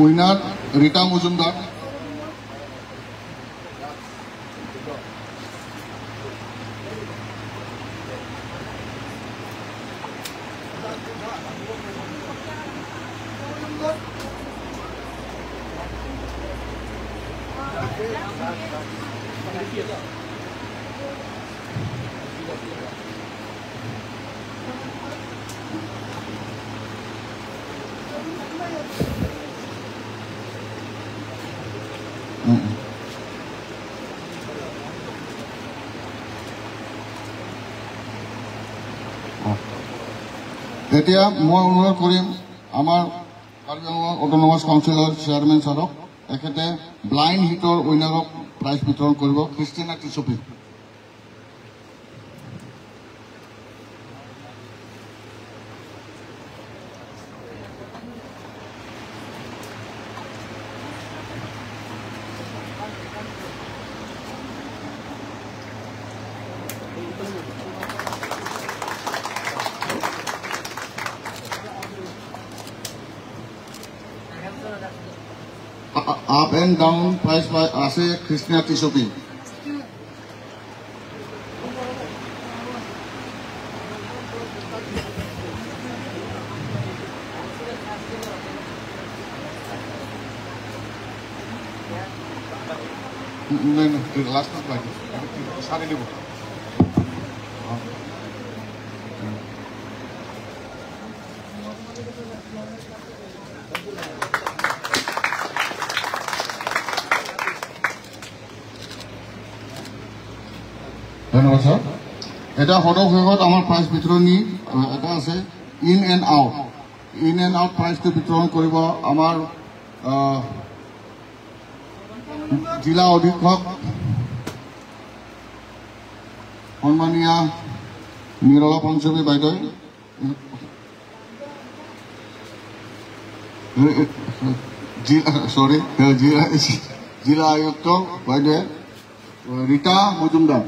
Winner Rita Majumdar, এতিয়া মই অনুৰোধ কৰিম আমাৰ কাৰ্বি আংলং অটোনমাছ কাউন্সিলৰ চেয়াৰমেন ছাৰক, তেখেতে ব্লাইণ্ড হিটৰ উইনাৰক প্ৰাইজ বিতৰণ কৰিব। Christina Tisopi. Up and down prize আছে ক্ৰিষ্টিনা টিছপি। লাষ্ট চাৰি দিব। ধন্যবাদ স্যার। এটা সদক শেষত আমার প্রাইজ বিতরণী এটা আছে in and out. In and out প্রাইজটো বিতরণ করব আমার জিলা অধীক্ষক সন্মানীয়া নিৰলা পঞ্চমী বাইদেউ, জিলা আয়ুক্ত বাইদেউ ৰীতা মজুমদাৰ।